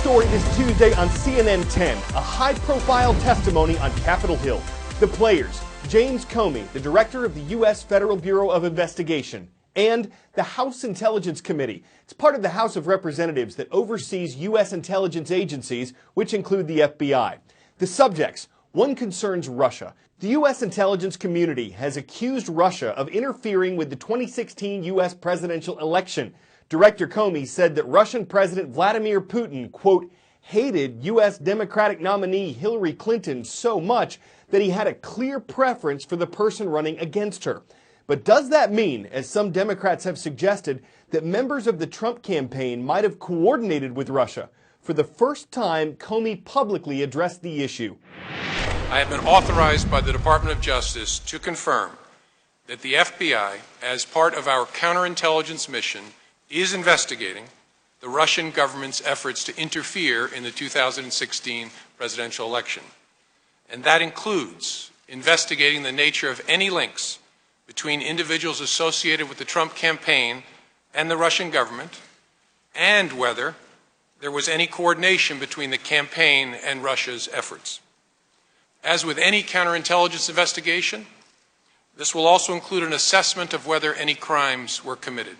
story this Tuesday on CNN 10, a high-profile testimony on Capitol Hill. The players, James Comey, the director of the U.S. Federal Bureau of Investigation, and the House Intelligence Committee. It's part of the House of Representatives that oversees U.S. intelligence agencies, which include the FBI. The subjects, one concerns Russia. The U.S. intelligence community has accused Russia of interfering with the 2016 U.S. presidential election. Director Comey said that Russian President Vladimir Putin, quote, hated U.S. Democratic nominee Hillary Clinton so much that he had a clear preference for the person running against her. But does that mean, as some Democrats have suggested, that members of the Trump campaign might have coordinated with Russia? For the first time, Comey publicly addressed the issue. I have been authorized by the Department of Justice to confirm that the FBI, as part of our counterintelligence mission, is investigating the Russian government's efforts to interfere in the 2016 presidential election. And that includes investigating the nature of any links between individuals associated with the Trump campaign and the Russian government, and whether there was any coordination between the campaign and Russia's efforts. As with any counterintelligence investigation, this will also include an assessment of whether any crimes were committed.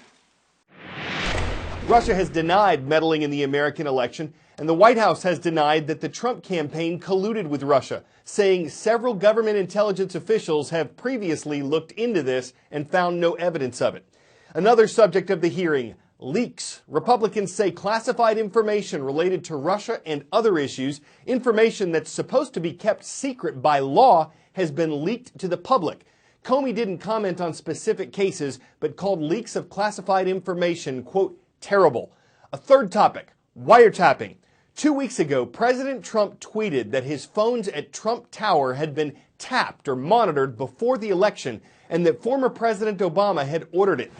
Russia has denied meddling in the American election, and the White House has denied that the Trump campaign colluded with Russia, saying several government intelligence officials have previously looked into this and found no evidence of it. Another subject of the hearing, leaks. Republicans say classified information related to Russia and other issues, information that's supposed to be kept secret by law, has been leaked to the public. Comey didn't comment on specific cases, but called leaks of classified information, quote, terrible. A third topic, wiretapping. 2 weeks ago, President Trump tweeted that his phones at Trump Tower had been tapped or monitored before the election, and that former President Obama had ordered it.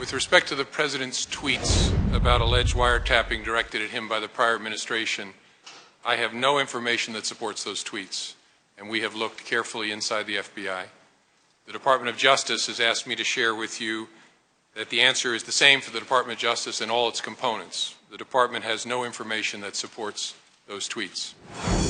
With respect to the President's tweets about alleged wiretapping directed at him by the prior administration, I have no information that supports those tweets, and we have looked carefully inside the FBI. The Department of Justice has asked me to share with you that the answer is the same for the Department of Justice and all its components. The Department has no information that supports those tweets.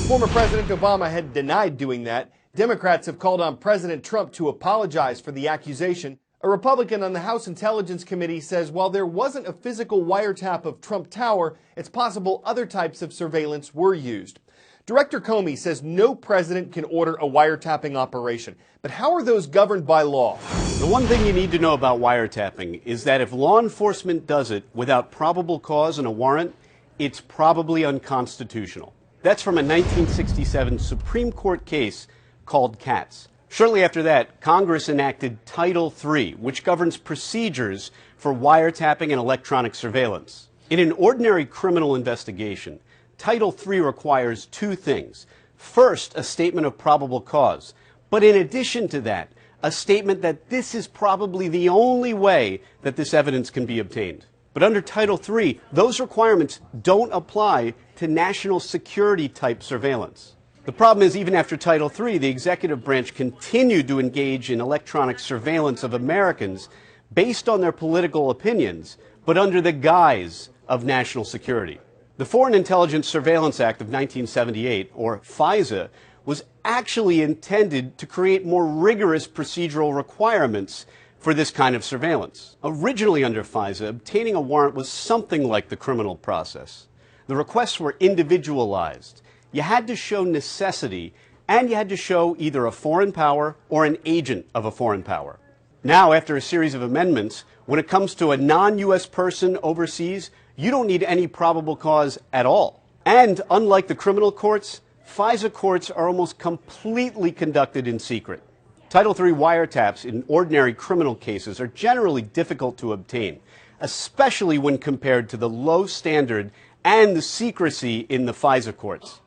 Former President Obama had denied doing that. Democrats have called on President Trump to apologize for the accusation. A Republican on the House Intelligence Committee says while there wasn't a physical wiretap of Trump Tower, it's possible other types of surveillance were used. Director Comey says no president can order a wiretapping operation. But how are those governed by law? The one thing you need to know about wiretapping is that if law enforcement does it without probable cause and a warrant, it's probably unconstitutional. That's from a 1967 Supreme Court case called Katz. Shortly after that, Congress enacted Title III, which governs procedures for wiretapping and electronic surveillance. In an ordinary criminal investigation, Title III requires two things. First, a statement of probable cause. But in addition to that, a statement that this is probably the only way that this evidence can be obtained. But under Title III, those requirements don't apply to national security type surveillance. The problem is, even after Title III, the executive branch continued to engage in electronic surveillance of Americans based on their political opinions, but under the guise of national security. The Foreign Intelligence Surveillance Act of 1978, or FISA, was actually intended to create more rigorous procedural requirements for this kind of surveillance. Originally under FISA, obtaining a warrant was something like the criminal process. The requests were individualized. You had to show necessity, and you had to show either a foreign power or an agent of a foreign power. Now, after a series of amendments, when it comes to a non-U.S. person overseas, you don't need any probable cause at all. And unlike the criminal courts, FISA courts are almost completely conducted in secret. Title III wiretaps in ordinary criminal cases are generally difficult to obtain, especially when compared to the low standard and the secrecy in the FISA courts.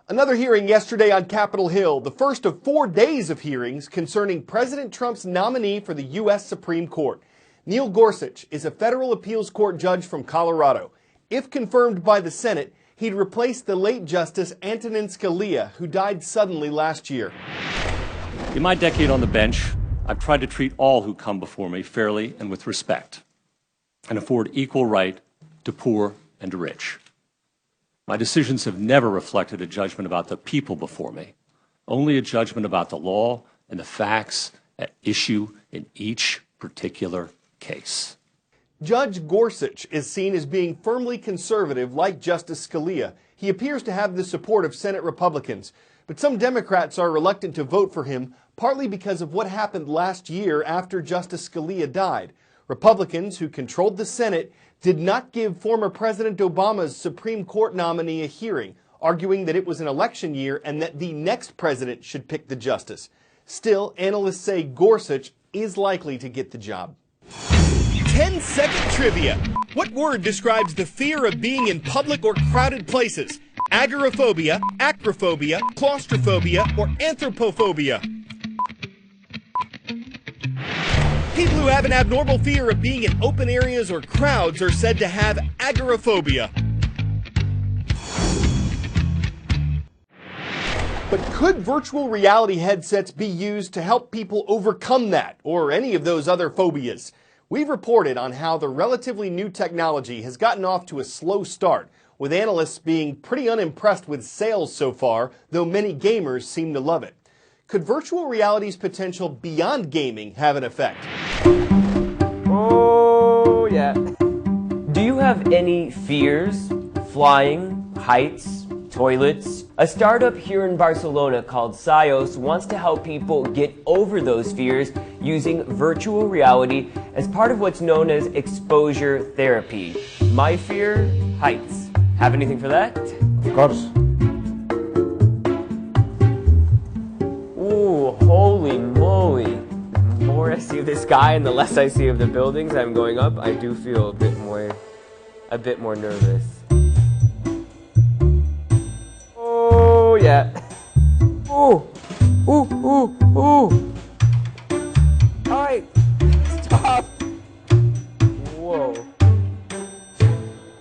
Another hearing yesterday on Capitol Hill, the first of 4 days of hearings concerning President Trump's nominee for the U.S. Supreme Court. Neil Gorsuch is a federal appeals court judge from Colorado. If confirmed by the Senate, he'd replace the late Justice Antonin Scalia, who died suddenly last year. In my decade on the bench, I've tried to treat all who come before me fairly and with respect, and afford equal right to poor and rich. My decisions have never reflected a judgment about the people before me, only a judgment about the law and the facts at issue in each particular case. Judge Gorsuch is seen as being firmly conservative like Justice Scalia. He appears to have the support of Senate Republicans, but some Democrats are reluctant to vote for him, partly because of what happened last year after Justice Scalia died. Republicans, who controlled the Senate, did not give former President Obama's Supreme Court nominee a hearing, arguing that it was an election year and that the next president should pick the justice. Still, analysts say Gorsuch is likely to get the job. 10-second trivia. What word describes the fear of being in public or crowded places? Agoraphobia, acrophobia, claustrophobia, or anthropophobia? People who have an abnormal fear of being in open areas or crowds are said to have agoraphobia. But could virtual reality headsets be used to help people overcome that, or any of those other phobias? We've reported on how the relatively new technology has gotten off to a slow start, with analysts being pretty unimpressed with sales so far, though many gamers seem to love it. Could virtual reality's potential beyond gaming have an effect? Oh, yeah. Do you have any fears? Flying, heights, toilets? A startup here in Barcelona called Sios wants to help people get over those fears using virtual reality as part of what's known as exposure therapy. My fear? Heights. Have anything for that? Of course. Ooh, holy moly. The more I see of this guy and the less I see of the buildings I'm going up, I do feel a bit more nervous. Oh, yeah. Ooh, ooh, ooh, ooh. All right, stop. Whoa.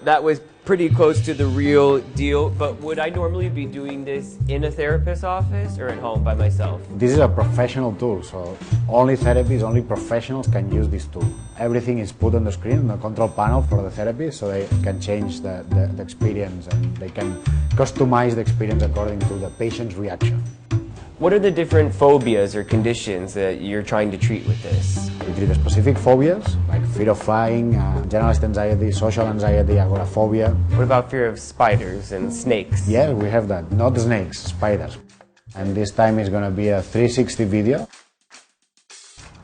That was pretty close to the real deal, but would I normally be doing this in a therapist's office or at home by myself? This is a professional tool, so only therapists, only professionals can use this tool. Everything is put on the screen, on the control panel for the therapist, so they can change the experience and they can customize the experience according to the patient's reaction. What are the different phobias or conditions that you're trying to treat with this? We treat specific phobias, like fear of flying, generalized anxiety, social anxiety, agoraphobia. What about fear of spiders and snakes? Yeah, we have that. Not snakes, spiders. And this time is going to be a 360 video.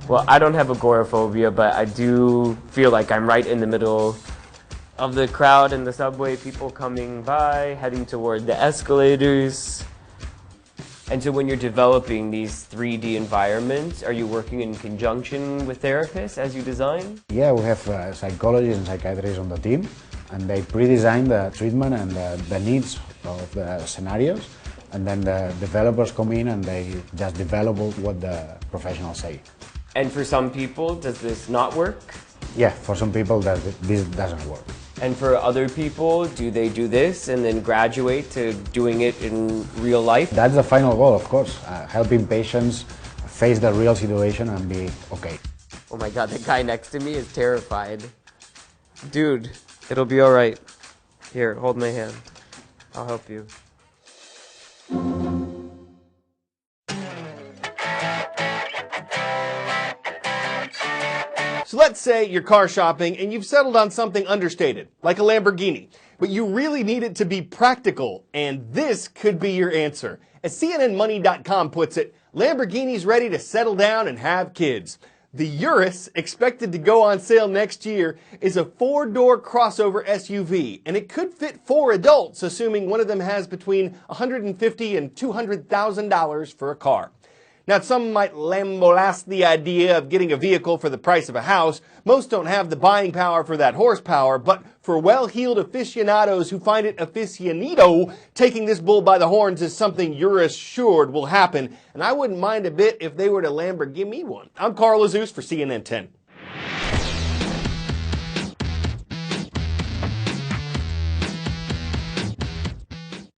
Well, I don't have agoraphobia, but I do feel like I'm right in the middle of the crowd in the subway, people coming by, heading toward the escalators. And so when you're developing these 3D environments, are you working in conjunction with therapists as you design? Yeah, we have psychologists and psychiatrists on the team, and they pre-design the treatment and the needs of the scenarios, and then the developers come in and they just develop what the professionals say. And for some people, does this not work? Yeah, for some people this doesn't work. And for other people, do they do this and then graduate to doing it in real life? That's the final goal, of course, helping patients face the real situation and be okay. Oh my God, the guy next to me is terrified. Dude, it'll be all right. Here, hold my hand. I'll help you. So let's say you're car shopping and you've settled on something understated, like a Lamborghini, but you really need it to be practical, and this could be your answer. As CNNMoney.com puts it, Lamborghini's ready to settle down and have kids. The Urus, expected to go on sale next year, is a 4-door crossover SUV, and it could fit 4 adults, assuming one of them has between $150,000 and $200,000 for a car. Now, some might lambaste the idea of getting a vehicle for the price of a house. Most don't have the buying power for that horsepower, but for well-heeled aficionados who find it aficionado, taking this bull by the horns is something you're assured will happen, and I wouldn't mind a bit if they were to Lamborghini one. I'm Carl Azuz for CNN 10.